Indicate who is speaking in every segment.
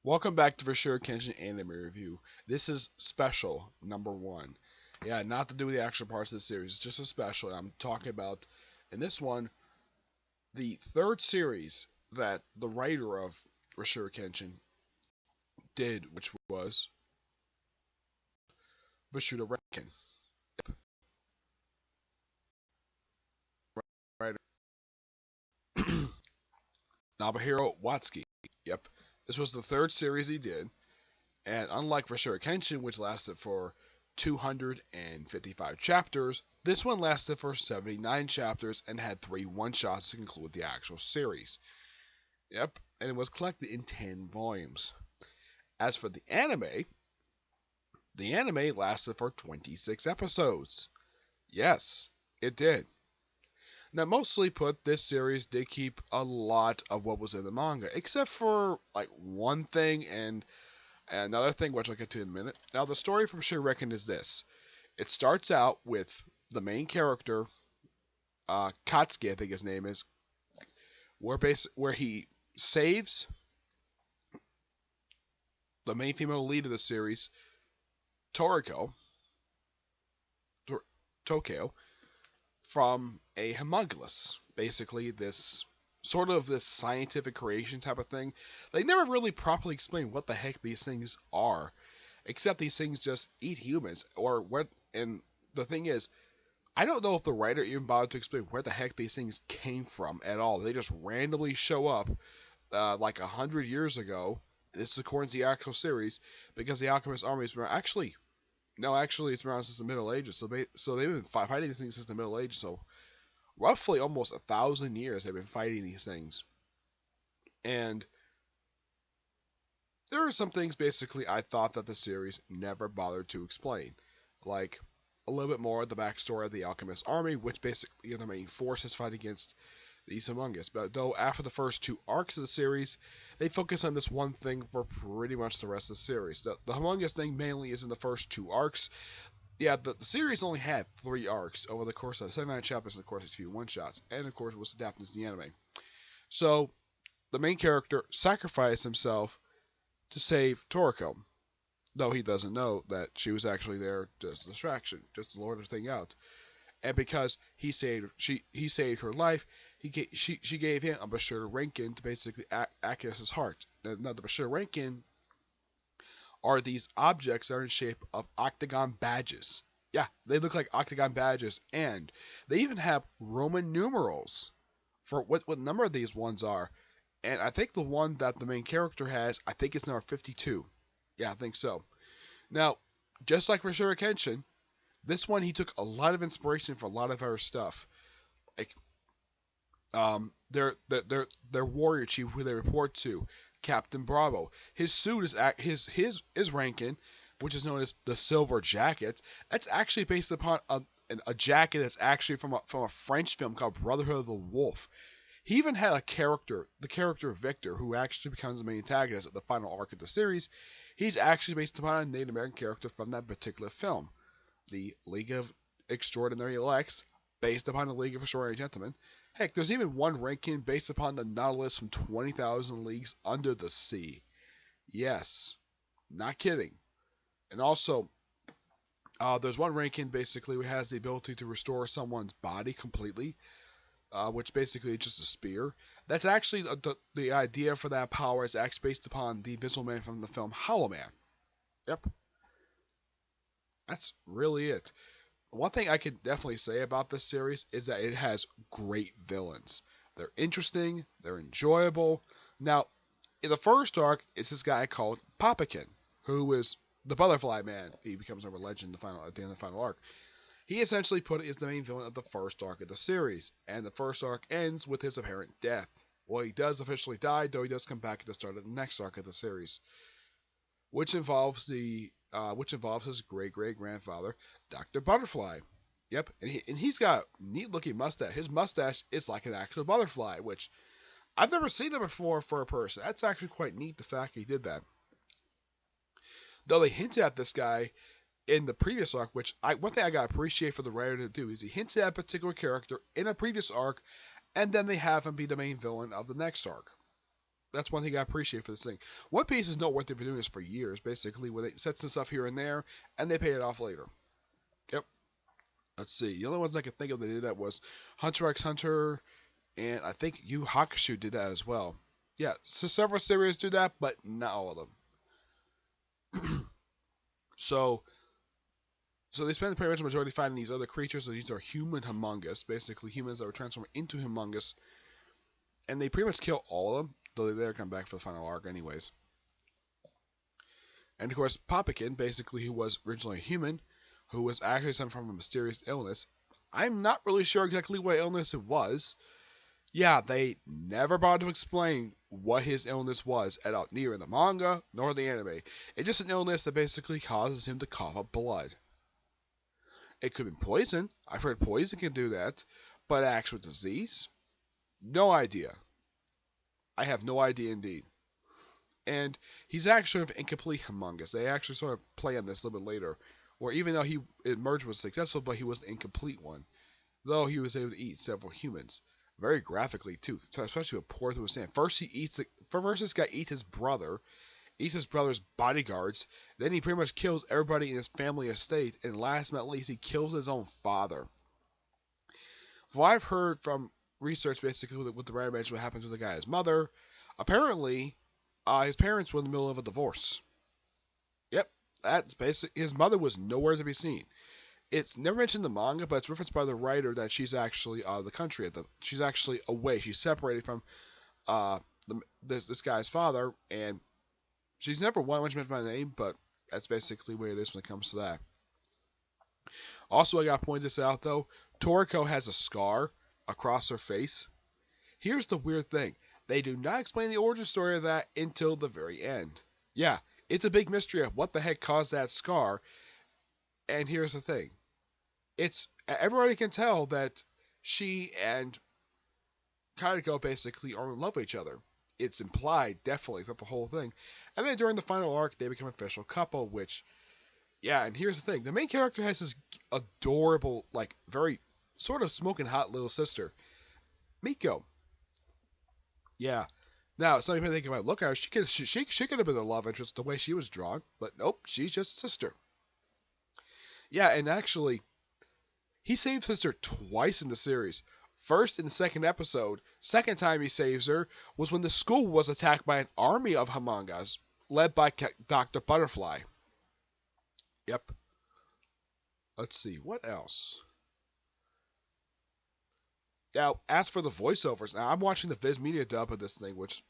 Speaker 1: Welcome back to For Sure Kenshin Anime Review. This is special number one. Yeah, not to do with the actual parts of the series, it's just a special. I'm talking about, in this one, the third series that the writer of For Sure Kenshin did, which was Buso Renkin. Writer Nobuhiro Watsuki. Yep. This was the third series he did, and unlike For Sure Kenshin, which lasted for 255 chapters, this one lasted for 79 chapters and had 3 one-shots to conclude the actual series. Yep, and it was collected in 10 volumes. As for the anime lasted for 26 episodes. Yes, it did. Now, mostly put, this series did keep a lot of what was in the manga, except for like one thing and another thing, which I'll get to in a minute. Now, the story from Shuriken is this: it starts out with the main character, Katsuki, I think his name is, where he saves the main female lead of the series, Toriko, Tokyo, from a homunculus. Basically, this sort of this scientific creation type of thing. They never really properly explain what the heck these things are, except these things just eat humans, or what. And the thing is, I don't know if the writer even bothered to explain where the heck these things came from at all. They just randomly show up, like 100 years ago. This is according to the actual series, because the Alchemist armies were actually no, actually it's around since the Middle Ages. So they've been fighting these things since the Middle Ages. So roughly almost 1,000 years they've been fighting these things. And there are some things basically I thought that the series never bothered to explain, like a little bit more of the backstory of the Alchemist army, which basically are the main forces fight against these Among Us. But though after the first 2 arcs of the series, they focus on this one thing for pretty much the rest of the series. The Among Us thing mainly is in the first 2 arcs. Yeah, the series only had 3 arcs over the course of 79 chapters, and of course, a few one-shots, and of course, it was adapted to the anime. So, the main character sacrificed himself to save Toriko, though he doesn't know that she was actually there as a distraction, just to lure the thing out. And because he saved her life, she gave him a Bashir Renkin to basically act as his heart. Now the Bashir Renkin are these objects that are in shape of octagon badges. Yeah, they look like octagon badges, and they even have Roman numerals for what number these ones are. And I think the one that the main character has, I think it's number 52. Yeah, I think so. Now, just like for Kenshin, this one he took a lot of inspiration from a lot of other stuff. Like their warrior chief who they report to, Captain Bravo. His suit is his Rankin, which is known as the Silver Jacket. That's actually based upon a jacket that's actually from a French film called Brotherhood of the Wolf. He even had a character, the character Victor, who actually becomes the main antagonist at the final arc of the series. He's actually based upon a Native American character from that particular film, the League of Extraordinary Elects, based upon the League of Extraordinary Gentlemen. Heck, there's even one ranking based upon the Nautilus from 20,000 Leagues Under the Sea. Yes, not kidding. And also, there's one ranking basically who has the ability to restore someone's body completely, which basically is just a spear. That's actually the idea for that power is actually based upon the Invisible Man from the film Hollow Man. Yep, that's really it. One thing I can definitely say about this series is that it has great villains. They're interesting, they're enjoyable. Now, in the first arc, it's this guy called Papakin, who is the Butterfly Man. He becomes a legend at the end of the final arc. He essentially is the main villain of the first arc of the series, and the first arc ends with his apparent death. Well, he does officially die, though he does come back at the start of the next arc of the series, which involves his great great grandfather, Dr. Butterfly. Yep, and he's got a neat looking mustache. His mustache is like an actual butterfly, which I've never seen it before for a person. That's actually quite neat, the fact he did that. Though they hinted at this guy in the previous arc, one thing I gotta appreciate for the writer to do is he hints at a particular character in a previous arc, and then they have him be the main villain of the next arc. That's one thing I appreciate for this thing. One Piece is noteworthy for doing this for years, basically, where they set some stuff here and there, and they pay it off later. Yep. Let's see. The only ones I could think of that did that was Hunter x Hunter, and I think Yu Hakusho did that as well. Yeah, so several series do that, but not all of them. so they spend pretty much the majority fighting these other creatures. So these are human humongous, basically humans that were transformed into humongous, and they pretty much kill all of them. Though they later come back for the final arc, anyways. And of course, Papakin, basically, who was originally a human, who was actually suffering from a mysterious illness. I'm not really sure exactly what illness it was. Yeah, they never bothered to explain what his illness was at all, neither in the manga nor the anime. It's just an illness that basically causes him to cough up blood. It could be poison. I've heard poison can do that, but actual disease? No idea. I have no idea indeed. And he's actually an incomplete humongous. They actually sort of play on this a little bit later, where even though he emerged was successful, but he was an incomplete one. Though he was able to eat several humans. Very graphically too, especially with Porth was saying. First this guy eats his brother's bodyguards, then he pretty much kills everybody in his family estate, and last but not least, he kills his own father. From what I've heard from research, basically, with the writer mentioned what happens with the guy's mother, apparently, his parents were in the middle of a divorce. Yep, that's basically, his mother was nowhere to be seen. It's never mentioned in the manga, but it's referenced by the writer that she's actually out of the country. She's actually away. She's separated from this guy's father, and she's never once mentioned by name, but that's basically where it is when it comes to that. Also, I gotta point this out, though. Toriko has a scar across her face. Here's the weird thing. They do not explain the origin story of that until the very end. Yeah, it's a big mystery of what the heck caused that scar. And here's the thing. Everybody can tell that she and Kaito basically are in love with each other. It's implied, definitely, it's not the whole thing. And then during the final arc, they become an official couple, which, yeah, and here's the thing. The main character has this adorable, like, very sort of smoking hot little sister, Miko. Yeah. Now, some people think about, look at her, she could have been the love interest the way she was drawn, but nope, she's just a sister. Yeah, and actually, he saves sister twice in the series. First in the second episode. Second time he saves her was when the school was attacked by an army of Hamangas, led by Dr. Butterfly. Yep. Let's see, what else? Now, as for the voiceovers, now I'm watching the Viz Media dub of this thing, which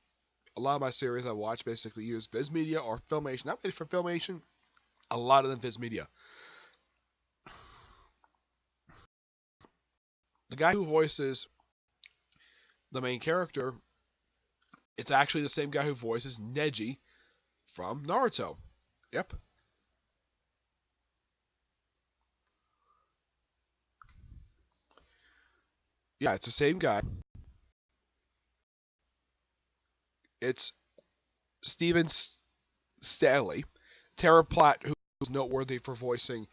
Speaker 1: a lot of my series I watch basically use Viz Media or Filmation. Not really for Filmation, a lot of them Viz Media. The guy who voices the main character, it's actually the same guy who voices Neji from Naruto. Yep. Yeah, it's the same guy. It's Steven Stanley. Tara Platt, who's noteworthy for voicing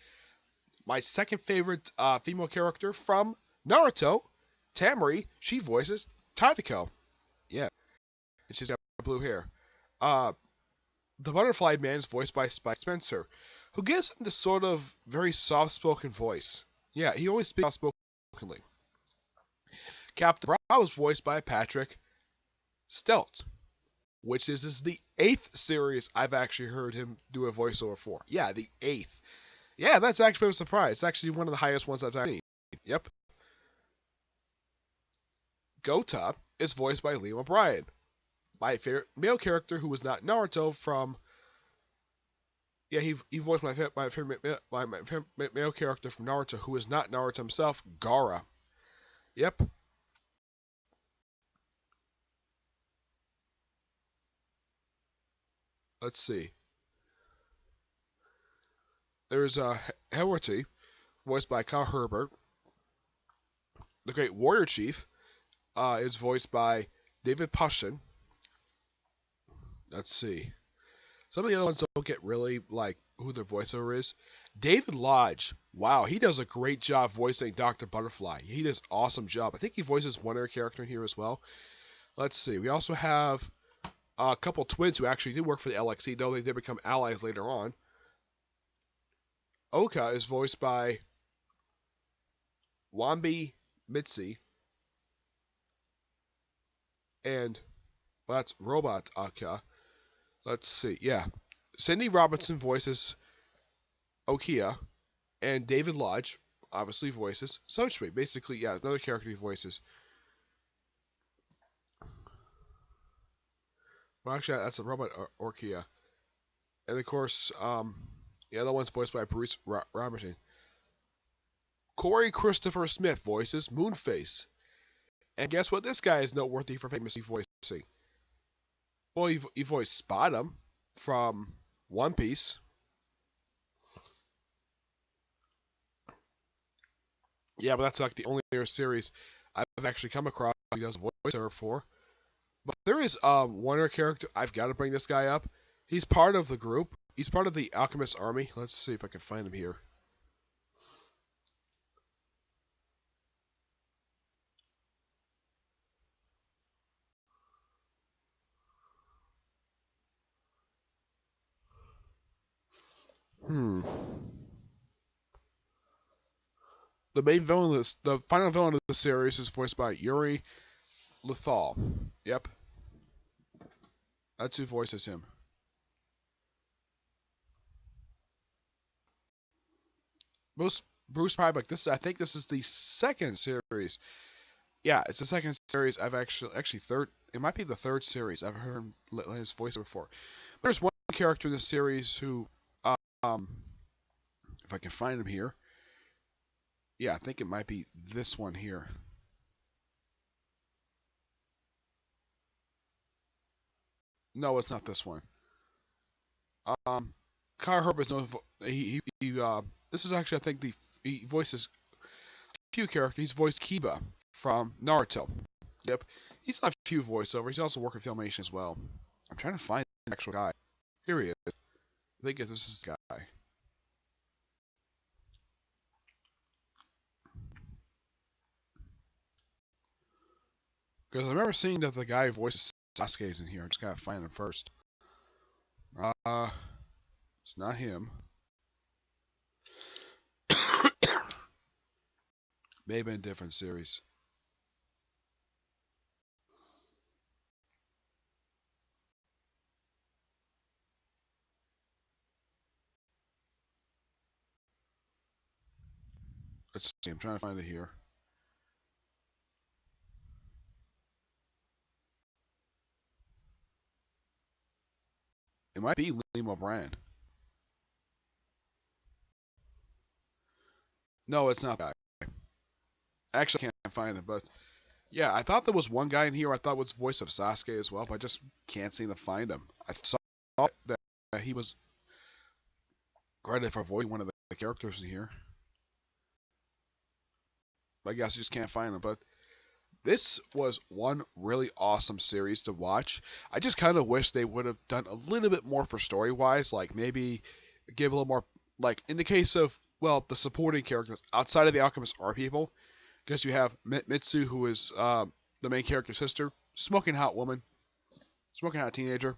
Speaker 1: my second favorite female character from Naruto, Tamari. She voices Tadeko. Yeah. And she's got blue hair. The Butterfly Man is voiced by Spike Spencer, who gives him this sort of very soft-spoken voice. Yeah, he always speaks soft-spokenly. Captain Brow is voiced by Patrick Steltz, which is the 8th series I've actually heard him do a voiceover for. Yeah, the 8th. Yeah, that's actually a surprise. It's actually one of the highest ones I've seen. Yep. Gota is voiced by Liam O'Brien, my favorite male character who was not Naruto from. Yeah, he voiced my favorite male character from Naruto who is not Naruto himself, Gaara. Yep. Let's see. There's Helwerty, voiced by Kyle Herbert. The Great Warrior Chief is voiced by David Pushin. Let's see. Some of the other ones don't get really like who their voiceover is. David Lodge. Wow, he does a great job voicing Dr. Butterfly. He does an awesome job. I think he voices one other character in here as well. Let's see. We also have a couple twins who actually did work for the LXC, though they did become allies later on. Oka is voiced by Wambi Mitzi, and well, that's Robot Oka. Let's see, yeah. Cindy Robinson voices Okia, and David Lodge obviously voices Sochri. Basically, yeah, another character he voices. Well, actually, that's a Robot Orkia. And of course, the other one's voiced by Bruce Robertson. Corey Christopher Smith voices Moonface. And guess what? This guy is noteworthy for famously voicing. Well, he voiced Spottum from One Piece. Yeah, but that's like the only series I've actually come across he does voiceover for. But there is one other character I've got to bring this guy up. He's part of the group. He's part of the Alchemist Army. Let's see if I can find him here. Hmm. The main villain, the final villain of the series, is voiced by Yuri Lethal. Yep, that's who voices him. Bruce Prybuck. I think this is the second series. Yeah, it's the second series I've actually third. It might be the third series I've heard his voice before. There's one character in the series who, um, if I can find him here. Yeah, I think it might be this one here. No, it's not this one. Kyle Herb is known. This is actually, I think, he voices a few characters. He's voiced Kiba from Naruto. Yep, he's done a few voiceovers. He's also worked in Filmation as well. I'm trying to find the actual guy. Here he is. I think this is the guy. Because I remember seeing that the guy who voices Sasuke's in here. I just gotta find him first. It's not him. Maybe in a different series. Let's see. I'm trying to find it here. It might be Limo Brand. No, it's not that guy. Actually, I can't find it, but yeah, I thought there was one guy in here I thought was the voice of Sasuke as well, but I just can't seem to find him. I saw that he was credited for voicing one of the characters in here. But I guess I just can't find him. But this was one really awesome series to watch. I just kind of wish they would have done a little bit more for story wise, like maybe give a little more, like in the case of, well, the supporting characters outside of the Alchemists are people, because you have Mitsu, who is the main character's sister, smoking hot woman, smoking hot teenager,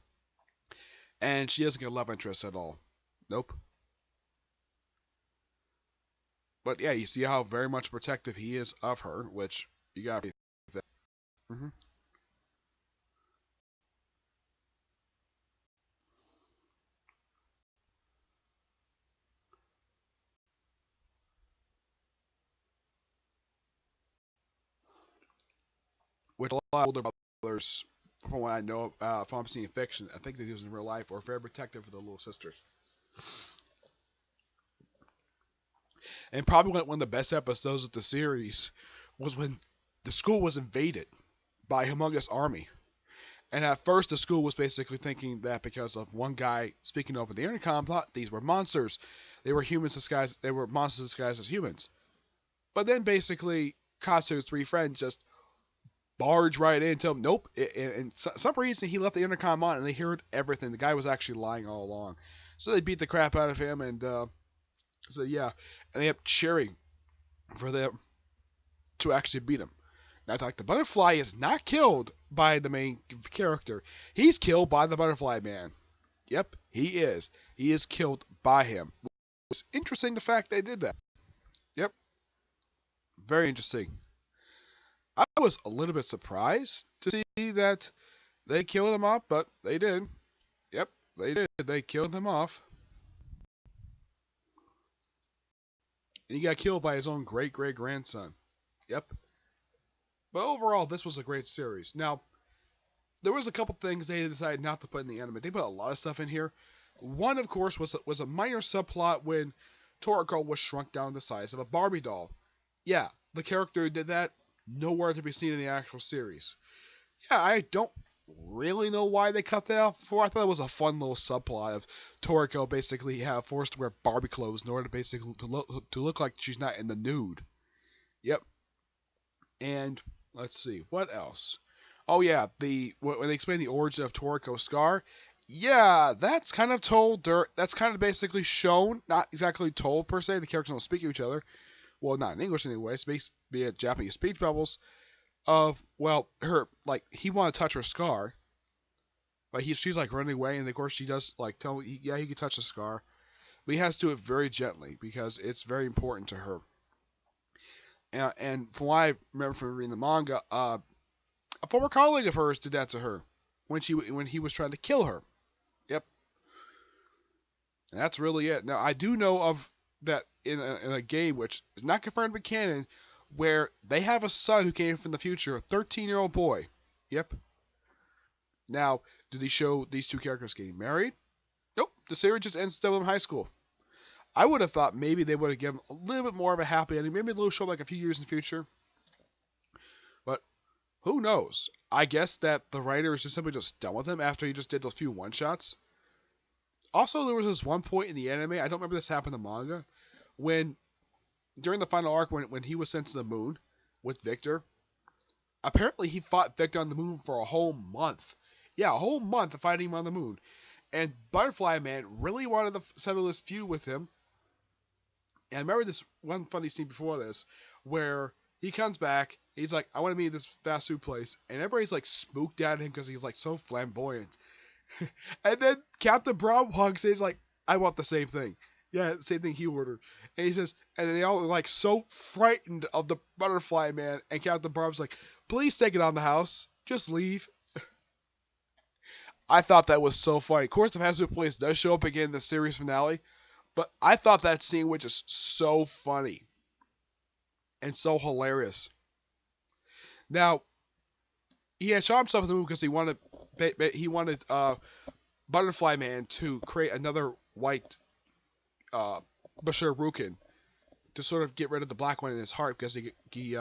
Speaker 1: and she doesn't get a love interest at all. Nope. But yeah, you see how very much protective he is of her, which you gotta be. Mm-hmm. Which a lot of older brothers, from what I know, from I'm seeing fiction, I think they do this in real life, are very protective of the little sisters. And probably one of the best episodes of the series was when the school was invaded by a humongous army. And at first, the school was basically thinking that because of one guy speaking over the intercom, thought these were monsters. They were humans disguised. They were monsters disguised as humans. But then basically, Katsu's three friends just barge right in and tell him nope. And some reason he left the intercom on, and they heard everything. The guy was actually lying all along. So they beat the crap out of him, and so yeah, and they kept cheering for them to actually beat him. Now, like, the butterfly is not killed by the main character. He's killed by the butterfly man. Yep, he is. He is killed by him. It's interesting the fact they did that. Yep, very interesting. I was a little bit surprised to see that they killed him off, but they did. Yep, they did. They killed him off. And he got killed by his own great great grandson. Yep. But overall, this was a great series. Now, there was a couple things they decided not to put in the anime. They put a lot of stuff in here. One, of course, was a minor subplot when Toriko was shrunk down to the size of a Barbie doll. Yeah, the character who did that, nowhere to be seen in the actual series. Yeah, I don't really know why they cut that out before. I thought it was a fun little subplot of Toriko basically forced to wear Barbie clothes in order to basically to look like she's not in the nude. Yep. And let's see, what else? Oh yeah, when they explain the origin of Toriko's scar, yeah, that's kind of told. That's kind of basically shown, not exactly told per se. The characters don't speak to each other. Well, not in English anyway. Speaks via Japanese speech bubbles. Of he wanted to touch her scar. Like she's like running away, and of course she does like tell me, yeah, he can touch the scar, but he has to do it very gently because it's very important to her. And from what I remember from reading the manga, a former colleague of hers did that to her when he was trying to kill her. Yep, and that's really it. Now I do know of that in a game which is not confirmed with canon, where they have a son who came from the future, a 13-year-old boy. Yep. Now, do they show these two characters getting married? Nope. The series just ends them in high school. I would have thought maybe they would have given a little bit more of a happy ending, maybe a little show like a few years in the future. But who knows? I guess that the writer is just simply just done with them after he just did those few one-shots. Also, there was this one point in the anime, I don't remember this happened in the manga, when during the final arc when he was sent to the moon with Victor, apparently he fought Victor on the moon for a whole month. Yeah, a whole month of fighting him on the moon. And Butterfly Man really wanted to settle this feud with him. And I remember this one funny scene before this, where he comes back, he's like, I want to meet this fast food place. And everybody's like spooked at him because he's like so flamboyant. And then Captain Brown hugs and he's like, I want the same thing. Yeah, same thing he ordered. And he says, and they all are like so frightened of the Butterfly Man. And Captain Bob's like, please take it on the house. Just leave. I thought that was so funny. Of course, the fast food place does show up again in the series finale. But I thought that scene was just so funny. And so hilarious. Now, he had shot himself in the movie because he wanted Butterfly Man to create another white Rurouni to sort of get rid of the black one in his heart because he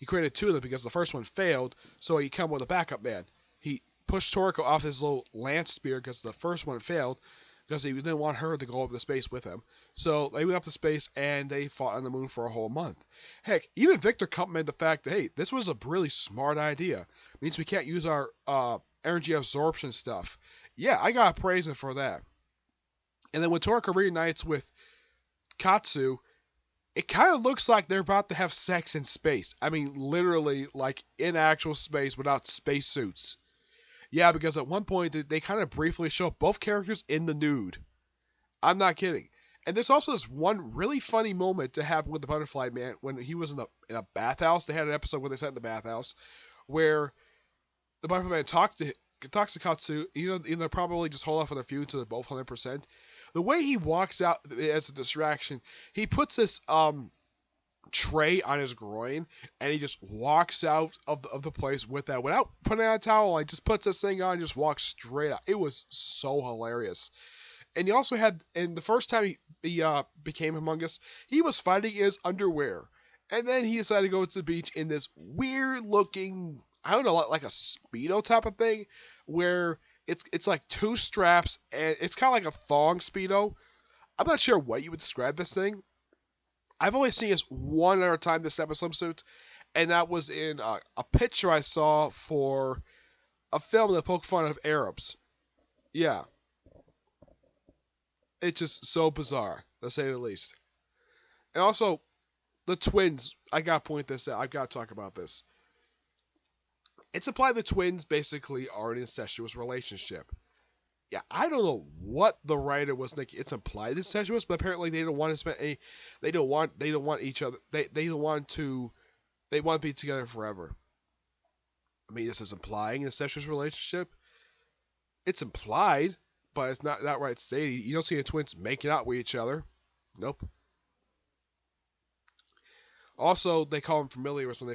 Speaker 1: created two of them because the first one failed, so he came with a backup man. He pushed Toriko off his little lance spear because the first one failed because he didn't want her to go over the space with him. So they went up to space and they fought on the moon for a whole month. Heck, even Victor complimented the fact that, hey, this was a really smart idea. It means we can't use our energy absorption stuff. Yeah, I gotta praise him for that. And then when Toriko reunites with Katsu, it kind of looks like they're about to have sex in space. I mean, literally, like in actual space without spacesuits. Yeah, because at one point they kind of briefly show both characters in the nude. I'm not kidding. And there's also this one really funny moment to happen with the Butterfly Man when he was in a bathhouse. They had an episode where they sat in the bathhouse where the Butterfly Man talks to Katsu. They'll probably just hold off on their feud until they're both 100%. The way he walks out as a distraction, he puts this tray on his groin, and he just walks out of the place with that without putting on a towel. He just puts this thing on and just walks straight out. It was so hilarious. And he also had, and the first time he became Among Us, he was fighting in his underwear. And then he decided to go to the beach in this weird looking, I don't know, like a Speedo type of thing, where it's like two straps, and it's kind of like a thong Speedo. I'm not sure what you would describe this thing. I've only seen this one other time, this type of swimsuit, and that was in a picture I saw for a film that poked fun of Arabs. Yeah. It's just so bizarre, to say the least. And also, the twins, I gotta point this out, I've gotta talk about this. It's implied the twins basically are in an incestuous relationship. Yeah, I don't know what the writer was thinking. It's implied incestuous, but apparently they don't want to spend a, they don't want each other, they don't want to, they want to be together forever. I mean, this is implying an incestuous relationship. It's implied, but it's not outright stated. You don't see the twins making out with each other. Nope. Also, they call them familiars when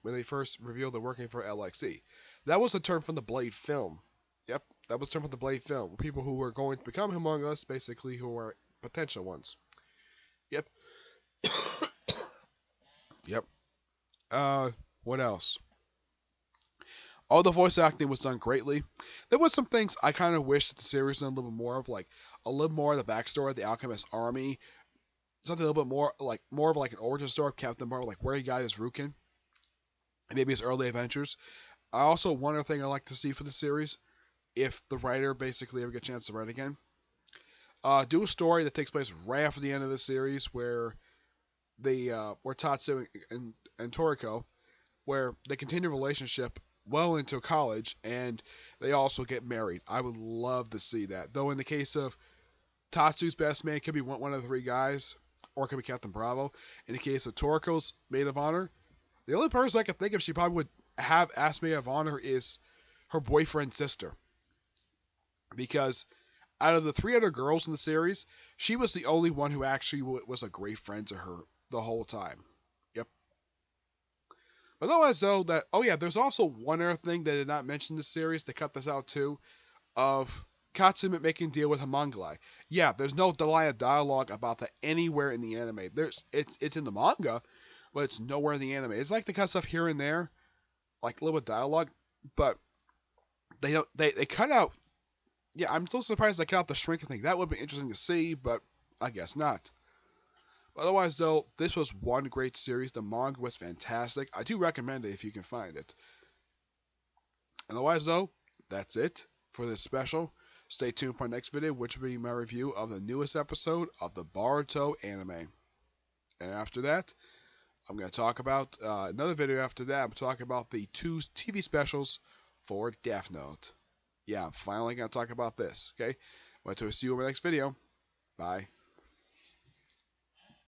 Speaker 1: they first revealed they're working for LXE. That was a term from the Blade film. Yep, that was a term from the Blade film. People who were going to become among us, basically, who were potential ones. Yep. Yep. What else? All the voice acting was done greatly. There was some things I kind of wish that the series done a little bit more of, like a little more of the backstory of the Alchemist army, something a little bit more of like an origin story of Captain Marvel, like where he got his Rukin, and maybe his early adventures. I also one other thing I like to see for the series, if the writer basically ever get a chance to write again, do a story that takes place right after the end of the series where where Tatsu and Toriko, where they continue a relationship well into college and they also get married. I would love to see that. Though in the case of Tatsu's best man, it could be one of the three guys, or it could be Captain Bravo. In the case of Toriko's maid of honor, the only person I can think of she probably would have asked maid of honor is her boyfriend's sister. Because out of the three other girls in the series, she was the only one who actually was a great friend to her the whole time. Yep. Otherwise, though, there's also one other thing they did not mention in the series. They cut this out too, of Katsume making deal with Homungali. Yeah, there's no line of dialogue about that anywhere in the anime. It's in the manga, but it's nowhere in the anime. It's like they cut stuff here and there, like a little bit of dialogue, but they cut out. Yeah, I'm still surprised they cut out the shrinking thing. That would be interesting to see, but I guess not. Otherwise, though, this was one great series. The manga was fantastic. I do recommend it if you can find it. Otherwise, though, that's it for this special. Stay tuned for my next video, which will be my review of the newest episode of the Boruto anime. And after that, I'm going to talk about another video after that. I'm talking about the two TV specials for Death Note. Yeah, I'm finally going to talk about this, okay? I'm going to see you in my next video. Bye.